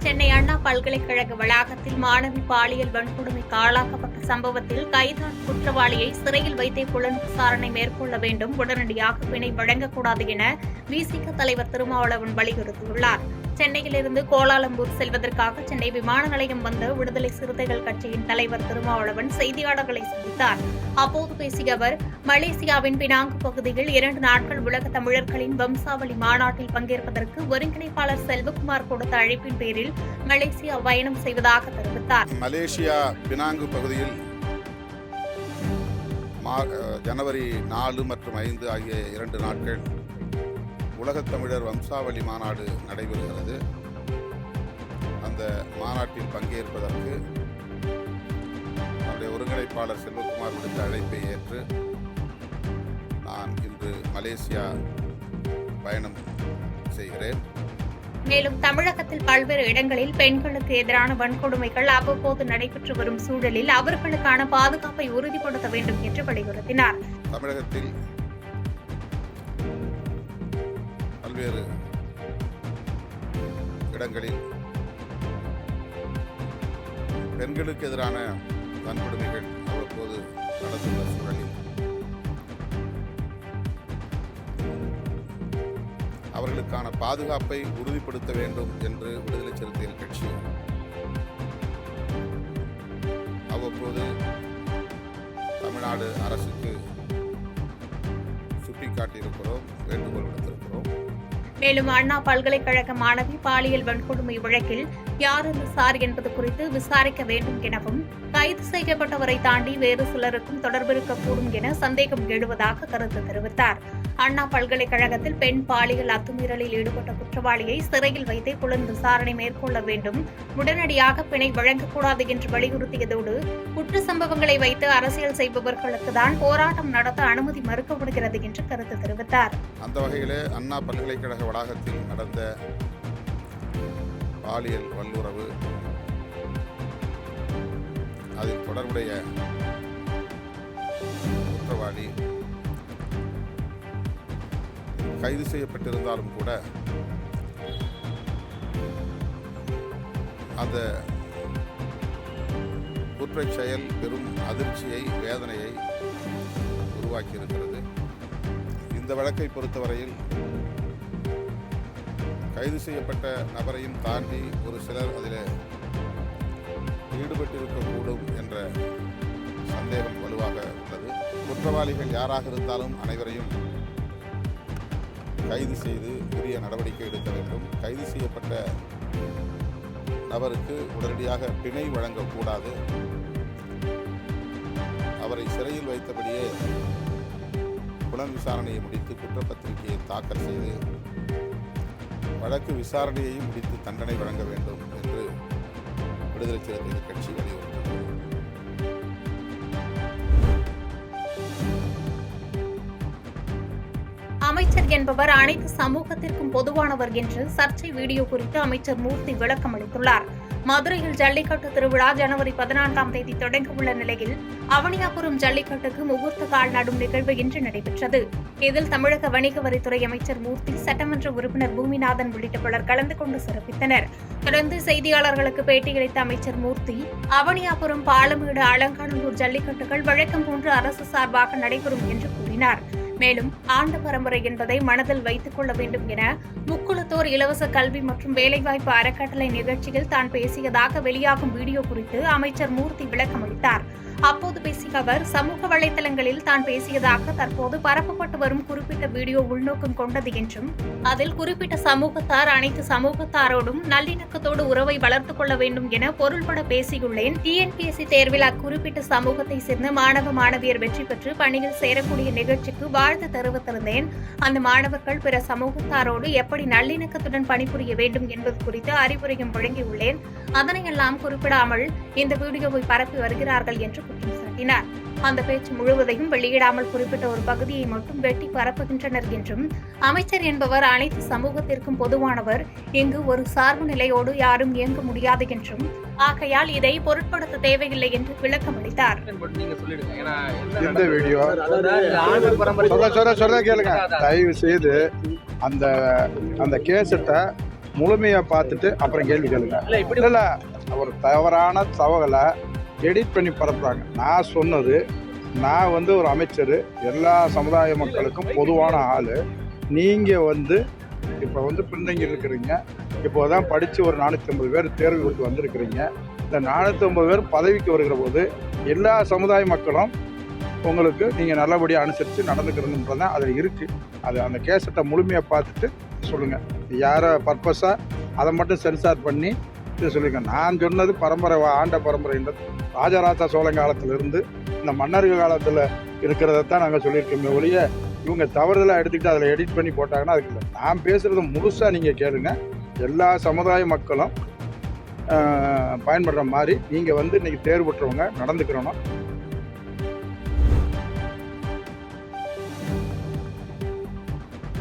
சென்னை அண்ணா பல்கலைக்கழக வளாகத்தில் மாணவி பாலியல் வன்கொடுமைக்கு ஆளாக்கப்பட்ட சம்பவத்தில் கைதான குற்றவாளியை சிறையில் வைத்தே புலன் விசாரணை மேற்கொள்ள வேண்டும், உடனடியாக பிணை வழங்கக்கூடாது என விசிக தலைவர் திருமாவளவன் வலியுறுத்தியுள்ளார். சென்னையிலிருந்து கோலாலம்பூர் செல்வதற்காக சென்னை விமான நிலையம் வந்த விடுதலை சிறுத்தைகள் கட்சியின் தலைவர் திருமாவளவன் செய்தியாளர்களை சந்தித்தார். அப்போது பேசிய அவர், மலேசியாவின் பினாங்கு பகுதியில் 2 நாட்கள் உலக தமிழர்களின் வம்சாவளி மாநாட்டில் பங்கேற்பதற்கு ஒருங்கிணைப்பாளர் செல்வகுமார் கொடுத்த அழைப்பின் பேரில் மலேசியா பயணம் செய்வதாக தெரிவித்தார். மலேசியா பினாங்கு பகுதியில் ஜனவரி 4 மற்றும் 5 ஆகிய 2 நாட்கள் உலகத் தமிழர் வம்சாவளி மாநாடு நடைபெறுகிறது. அந்த மாநாட்டில் பங்கேற்பதற்கு நம்முடைய ஒருங்கிணைப்பாளர் செல்வகுமார் விடுத்த அழைப்பை ஏற்று நான் இன்று மலேசியா பயணம் செய்கிறேன். மேலும் தமிழகத்தில் பல்வேறு இடங்களில் பெண்களுக்கு எதிரான வன்கொடுமைகள் அவ்வப்போது நடைபெற்று வரும் சூழலில் அவர்களுக்கான பாதுகாப்பை உறுதிப்படுத்த வேண்டும் என்று வலியுறுத்தினார். தமிழகத்தில் பல்வேறு இடங்களில் பெண்களுக்கு எதிரான வன்கொடுமைகள் அவ்வப்போது நடந்துள்ள சூழலில் அவர்களுக்கான பாதுகாப்பை உறுதிப்படுத்த வேண்டும் என்று விடுதலை சிறுத்தைகள் கட்சி அவ்வப்போது தமிழ்நாடு அரசுக்கு சுட்டிக்காட்டியிருக்கிறோம், வேண்டுகோள் விடுத்திருக்கிறோம். மேலும் அண்ணா பல்கலைக்கழக மாணவி பாலியல் வன்கொடுமை வழக்கில் யார் சார் என்பது குறித்து விசாரிக்க வேண்டும் எனவும், கைது செய்யப்பட்டவரை தாண்டி வேறு சிலருக்கும் தொடர்பு இருக்கக்கூடும் என சந்தேகம் எழுவதாக கருத்து தெரிவித்தார். அண்ணா பல்கலைக்கழகத்தில் பெண் பாலியல் அத்துமீறலில் ஈடுபட்ட குற்றவாளியை சிறையில் வைத்தே புலன் விசாரணை மேற்கொள்ள வேண்டும், உடனடியாக பிணை வழங்கக்கூடாது என்று வலியுறுத்தியதோடு, குற்ற சம்பவங்களை வைத்து அரசியல் செய்பவர்களுக்கு தான் போராட்டம் நடத்த அனுமதி மறுக்கப்படுகிறது என்று கருத்து தெரிவித்தார். அந்த வகையிலே அண்ணா பல்கலைக்கழக வளாகத்தில் நடந்த பாலியல் வல்லுறவு, அதில் தொடர்புடைய குற்றவாளி கைது செய்யப்பட்டிருந்தாலும் கூட அந்த குற்றச் செயல் பெரும் அதிர்ச்சியை, வேதனையை உருவாக்கியிருக்கிறது. இந்த வழக்கை பொறுத்தவரையில் கைது செய்யப்பட்ட நபரையும் தாண்டி ஒரு சிலர் அதில் ஈடுபட்டிருக்கக்கூடும் என்ற சந்தேகம் வலுவாக உள்ளது. குற்றவாளிகள் யாராக இருந்தாலும் அனைவரையும் கைது செய்து உரிய நடவடிக்கை எடுக்க வேண்டும். கைது செய்யப்பட்ட நபருக்கு உடனடியாக பிணை வழங்கக்கூடாது. அவரை சிறையில் வைத்தபடியே புலன் விசாரணையை முடித்து குற்றப்பத்திரிகையை தாக்கல் செய்து வழக்கு விசாரணையையும் முடித்து தண்டனை வழங்க வேண்டும் என்று விடுதலை சிறுத்தைகள் கட்சி வலியுறுத்தியுள்ளது. அமைச்சர் என்பவர் அனைத்து சமூகத்திற்கும் பொதுவானவர் என்று சர்ச்சை வீடியோ குறித்து அமைச்சர் மூர்த்தி விளக்கம் அளித்துள்ளார். மதுரையில் ஜல்லிக்கட்டு திருவிழா ஜனவரி 14ஆம் தேதி தொடங்க உள்ள நிலையில் அவனியாபுரம் ஜல்லிக்கட்டுக்கு முகூர்த்த கால் நடும் நிகழ்வு இன்று நடைபெற்றது. இதில் தமிழக வணிக வரித்துறை அமைச்சர் மூர்த்தி, சட்டமன்ற உறுப்பினர் பூமிநாதன் உள்ளிட்ட பலர் கலந்து கொண்டு சிறப்பித்தனர். தொடர்ந்து செய்தியாளர்களுக்கு பேட்டியளித்த அமைச்சர் மூர்த்தி, அவனியாபுரம், பாலமேடு, அலங்காநல்லூர் ஜல்லிக்கட்டுகள் வழக்கம் போன்று அரசு சார்பாக நடைபெறும் என்று கூறினார். மேலும் ஆண்ட பரம்பரை என்பதை மனதில் வைத்துக் கொள்ள வேண்டும் என முக்குளத்தோர் இலவச கல்வி மற்றும் வேலைவாய்ப்பு அறக்கட்டளை நிகழ்ச்சியில் தான் பேசியதாக வெளியாகும் வீடியோ குறித்து அமைச்சர் மூர்த்தி விளக்கம் அளித்தார். அப்போது பேசிய அவர், சமூக வலைதளங்களில் தான் பேசியதாக தற்போது பரப்பப்பட்டு வரும் குறிப்பிட்ட வீடியோ உள்நோக்கம் கொண்டது என்றும், அதில் குறிப்பிட்ட சமூகத்தார் அனைத்து சமூகத்தாரோடும் நல்லிணக்கத்தோடு உறவை வளர்த்துக் கொள்ள வேண்டும் என பொருள்பட பேசியுள்ளேன். டிஎன்பிஎஸ்சி தேர்வில் அக்குறிப்பிட்ட சமூகத்தை சேர்ந்த மாணவ மாணவியர் வெற்றி பெற்று பணியில் சேரக்கூடிய நிகழ்ச்சிக்கு வாழ்த்து தெரிவித்திருந்தேன். அந்த மாணவர்கள் பிற சமூகத்தாரோடு எப்படி நல்லிணக்கத்துடன் பணிபுரிய வேண்டும் என்பது குறித்து அறிவுரையும் வழங்கியுள்ளேன். அதனையெல்லாம் குறிப்பிடாமல் இந்த வீடியோவை பரப்பி வருகிறார்கள் என்று குற்றம் சாட்டினார். அந்த பேச்சு முழுவதையும் வெளியிடாமல் குறிப்பிட்ட ஒரு பகுதியை மட்டும் வெட்டி பரப்புகின்றனர் என்றும், அமைச்சர் என்பவர் அனைத்து சமூகத்திற்கும் பொதுவானவர், இங்கு ஒரு சார்பு நிலையோடு யாரும் இயங்க முடியாது என்றும், ஆகையால் இதை பொருட்படுத்த தேவையில்லை என்று விளக்கம் அளித்தார். தயவு செய்து அந்த கேசட்டை முழுமையாக பார்த்துட்டு அப்புறம் கேள்வி கேளுங்க. இல்லை ஒரு தவறான தகவலை எடிட் பண்ணி பரப்புறாங்க. நான் சொன்னது, நான் ஒரு அமைச்சர், எல்லா சமுதாய மக்களுக்கும் பொதுவான ஆள். நீங்கள் இப்போ பின்தங்கி இருக்கிறீங்க. இப்போ தான் படித்து ஒரு 450 பேர் தேர்வுக்கு வந்திருக்கிறீங்க. இந்த 450 பேர் பதவிக்கு வருகிற போது எல்லா சமுதாய மக்களும் உங்களுக்கு நீங்கள் நல்லபடியாக அனுசரித்து நடந்துக்கிறதுன்றது தான் அதில் இருக்குது. அது அந்த கேசட்டை முழுமையாக பார்த்துட்டு சொல்லுங்கள். யாரை பர்பஸாக அதை மட்டும் சென்சார் பண்ணி இது சொல்லியிருக்கேன். நான் சொன்னது பரம்பரை ஆண்ட பரம்பரைன்றது ராஜராஜ சோழன் காலத்திலிருந்து இந்த மன்னர்கள் காலத்தில் இருக்கிறதான் நாங்கள் சொல்லியிருக்கோமே ஒழிய இவங்க தவறுதலாக எடுத்துக்கிட்டு அதில் எடிட் பண்ணி போட்டாங்கன்னா அதுக்கு இல்லை. நான் பேசுகிறது முழுசாக நீங்கள் கேளுங்க. எல்லா சமுதாய மக்களும் பயன்படுற மாதிரி நீங்கள் இன்றைக்கி தேர்வு பெற்றவங்க நடந்துக்கிறணும்.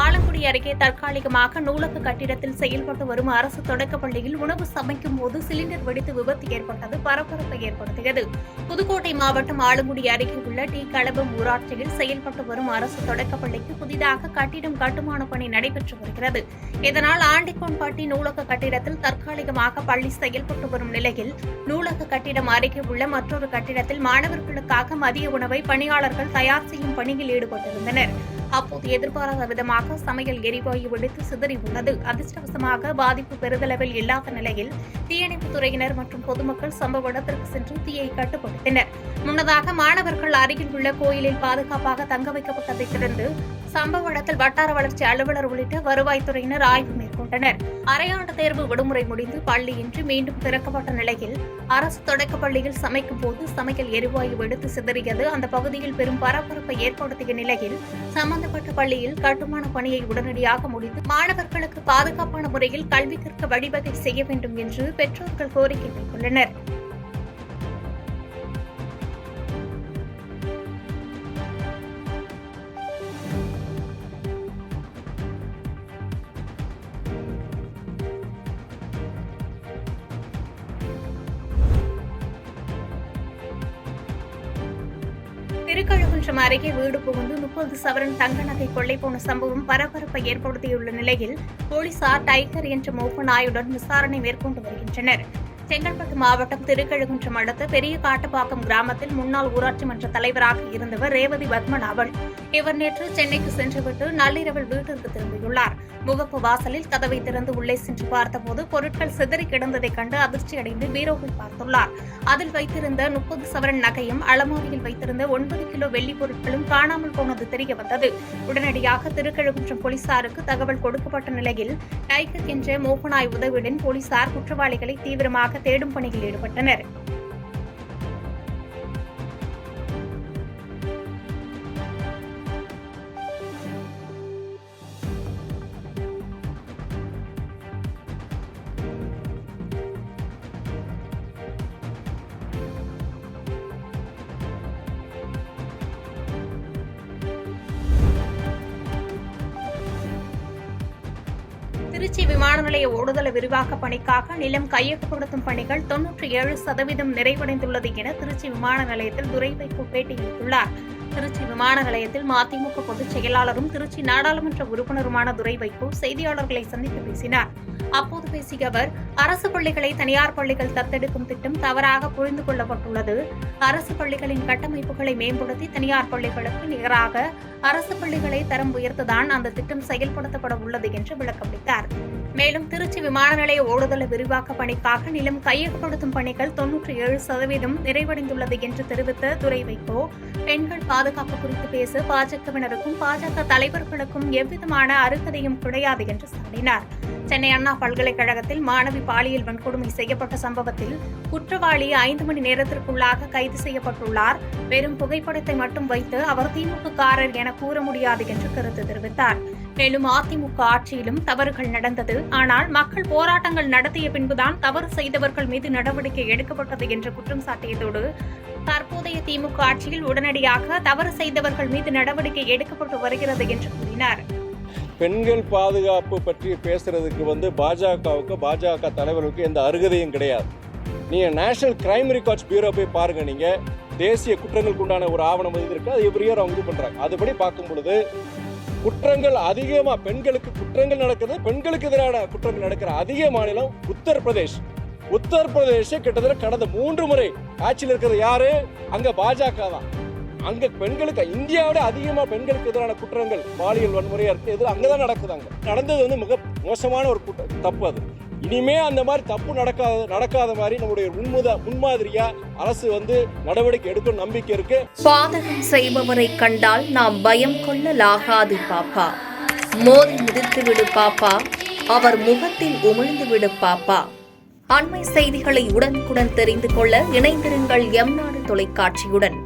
ஆலங்குடி அருகே தற்காலிகமாக நூலக கட்டிடத்தில் செயல்பட்டு வரும் அரசு தொடக்கப் பள்ளியில் உணவு சமைக்கும் போது சிலிண்டர் வெடித்து விபத்து ஏற்பட்டது பரபரப்பை ஏற்படுத்தியது. புதுக்கோட்டை மாவட்டம் ஆலங்குடி அருகே உள்ள டி களபம் ஊராட்சியில் செயல்பட்டு வரும் அரசு தொடக்கப் பள்ளிக்கு புதிதாக கட்டிடம் கட்டுமான பணி நடைபெற்று வருகிறது. இதனால் ஆண்டிக்கோன்பட்டி நூலக கட்டிடத்தில் தற்காலிகமாக பள்ளி செயல்பட்டு வரும் நிலையில் நூலக கட்டிடம் அருகே உள்ள மற்றொரு கட்டிடத்தில் மாணவர்களுக்காக மதிய உணவை பணியாளர்கள் தயார் செய்யும் பணியில் ஈடுபட்டிருந்தனர். அப்போது எதிர்பாராத விதமாக சமையல் எரிவாயு வெடித்து சிதறியுள்ளது. அதிர்ஷ்டவசமாக பாதிப்பு பெரிதளவில் இல்லாத நிலையில் தீயணைப்புத் துறையினர் மற்றும் பொதுமக்கள் சம்பவ இடத்திற்கு சென்று தீயை கட்டுப்படுத்தினர். முன்னதாக மாணவர்கள் அருகில் உள்ள கோயிலில் பாதுகாப்பாக தங்க வைக்கப்பட்டதைத் தொடர்ந்து சம்பவ இடத்தில் வட்டார வளர்ச்சி அலுவலர் உள்ளிட்ட வருவாய்த்துறையினர் ஆய்வு மேற்கொண்டனர். அரையாண்டு தேர்வு விடுமுறை முடிந்து பள்ளி இன்று மீண்டும் திறக்கப்பட்ட நிலையில் அரசு தொடக்கப் பள்ளியில் சமைக்கும் போது சமையல் எரிவாயு வெடித்து சிதறியது அந்த பகுதியில் பெரும் பரபரப்பை ஏற்படுத்திய நிலையில் சம்பந்தப்பட்ட பள்ளியில் கட்டுமான பணியை உடனடியாக முடித்து மாணவர்களுக்கு பாதுகாப்பான முறையில் கல்வி கற்க வழிவகை செய்ய வேண்டும் என்று பெற்றோர்கள் கோரிக்கை வைத்துள்ளனர். திருக்கழுகுன்றம் அருகே வீடு புகுந்து 30 சவரன் தங்க நகை கொள்ளை போன சம்பவம் பரபரப்பை ஏற்படுத்தியுள்ள நிலையில் போலீசார் டைகர் என்ற மோப்ப நாயுடன் விசாரணை மேற்கொண்டு வருகின்றனர். செங்கல்பட்டு மாவட்டம் திருக்கழுகுன்றம் அடுத்த பெரிய காட்டுப்பாக்கம் கிராமத்தில் முன்னாள் ஊராட்சி மன்ற தலைவராக இருந்தவர் ரேவதி பத்மநாபன். இவர் நேற்று சென்னைக்கு சென்றுவிட்டு நள்ளிரவில் வீட்டிற்கு திரும்பியுள்ளார். முகப்பு வாசலில் கதவை திறந்து உள்ளே சென்று பார்த்தபோது பொருட்கள் சிதறி கிடந்ததைக் கண்டு அதிர்ச்சியடைந்து பீரோவில் பார்த்துள்ளார். அதில் வைத்திருந்த 30 சவரன் நகையும் அலமாரியில் வைத்திருந்த 9 கிலோ வெள்ளி பொருட்களும் காணாமல் போனது தெரிய வந்தது. உடனடியாக திருக்கழுகுன்றம் போலீசாருக்கு தகவல் கொடுக்கப்பட்ட நிலையில் டைகர் என்ற மோப்பநாய் உதவியுடன் போலீசார் குற்றவாளிகளை தீவிரமாக தேடும் பணியில் ஈடுபட்டனர். திருச்சி விமான நிலைய ஓடுதள விரிவாக்க பணிக்காக நிலம் கையகப்படுத்தும் பணிகள் 97% நிறைவடைந்துள்ளது என திருச்சி விமான நிலையத்தில் துரை வைகோ பேட்டியளித்துள்ளார். திருச்சி விமான நிலையத்தில் மதிமுக பொதுச் செயலாளரும் திருச்சி நாடாளுமன்ற உறுப்பினருமான துரை வைகோ செய்தியாளர்களை சந்தித்து பேசினார். அப்போது பேசிய அவர், அரசு பள்ளிகளை தனியார் பள்ளிகள் தத்தெடுக்கும் திட்டம் தவறாக புரிந்து கொள்ளப்பட்டுள்ளது. அரசு பள்ளிகளின் கட்டமைப்புகளை மேம்படுத்தி தனியார் பள்ளிகளுக்கு நிகராக அரசு பள்ளிகளை தரம் உயர்த்ததான் அந்த திட்டம் செயல்படுத்தப்பட உள்ளது என்று விளக்கமளித்தார். மேலும் திருச்சி விமான நிலைய ஓடுதள விரிவாக்க பணிக்காக நிலம் கையகப்படுத்தும் பணிகள் 97% நிறைவடைந்துள்ளது என்று தெரிவித்த துரை வைகோ, பெண்கள் பாதுகாப்பு குறித்து பேச பாஜகவினருக்கும் பாஜக தலைவர்களுக்கும் எவ்விதமான அருகதையும் கிடையாது என்று சாடினார். சென்னை அண்ணா பல்கலைக்கழகத்தில் மாணவி பாலியல் வன்கொடுமை செய்யப்பட்ட சம்பவத்தில் குற்றவாளி 5 மணி நேரத்திற்குள்ளாக கைது செய்யப்பட்டுள்ளார். வெறும் புகைப்படத்தை மட்டும் வைத்து அவர் திமுககாரர் என கூற முடியாது என்று கருத்து தெரிவித்தார். மேலும் அதிமுக ஆட்சியிலும் தவறுகள் நடந்தது, ஆனால் மக்கள் போராட்டங்கள் நடத்திய பின்புதான் தவறு செய்தவர்கள் மீது நடவடிக்கை எடுக்கப்பட்டது என்று குற்றம் சாட்டியதோடு தற்போதைய திமுக ஆட்சியில் உடனடியாக தவறு செய்தவர்கள் மீது நடவடிக்கை எடுக்கப்பட்டு வருகிறது என்று கூறினார். பெண்கள் பாதுகாப்பு பற்றி பேசுறதுக்கு பாஜகவுக்கு பாஜக தலைவர்களுக்கு எந்த அருகதையும் கிடையாது. நீங்க நேஷனல் கிரைம் ரெக்கார்ட்ஸ் பியூரோ போய் பாருங்க. நீங்க தேசிய குற்றங்களுக்கு உண்டான ஒரு ஆவணம் இருக்கு, அது எவ்ரி இயர் அவங்க இது பண்றாங்க. அதுபடி பார்க்கும் பொழுது குற்றங்கள் அதிகமா பெண்களுக்கு குற்றங்கள் நடக்கிறது, பெண்களுக்கு எதிரான குற்றங்கள் நடக்கிற அதிக மாநிலம் உத்தரப்பிரதேஷ். உத்தரப்பிரதேச கிட்டத்தட்ட கடந்த 3 முறை ஆட்சியில் இருக்கிறது யாரு? அங்க பாஜக தான். அங்க பெண்களுக்கு இந்தியாவோட அதிகமா பெண்களுக்கு எதிரான குற்றங்கள் பாலியல் வன்முறையா இருக்கு, அங்கதான் நடக்குதாங்க. நடந்தது மிக மோசமான ஒரு தப்பு. அது இனிமே அந்த மாதிரி தப்பு நடக்காத மாதிரி நம்முடைய முன்மாதிரியா அரசு நடவடிக்கை எடுக்கும் நம்பிக்கை இருக்கு. பாதகம் செய்பவரை கண்டால் நாம் பயம் கொள்ளலாகாது பாப்பா, மோதி மிதித்து விடு பாப்பா, அவர் முகத்தில் உமிழ்ந்து விடு பாப்பா. அண்மை செய்திகளை உடனுக்குடன் தெரிந்து கொள்ள இணைந்திருங்கள் எம் நாடு தொலைக்காட்சியுடன்.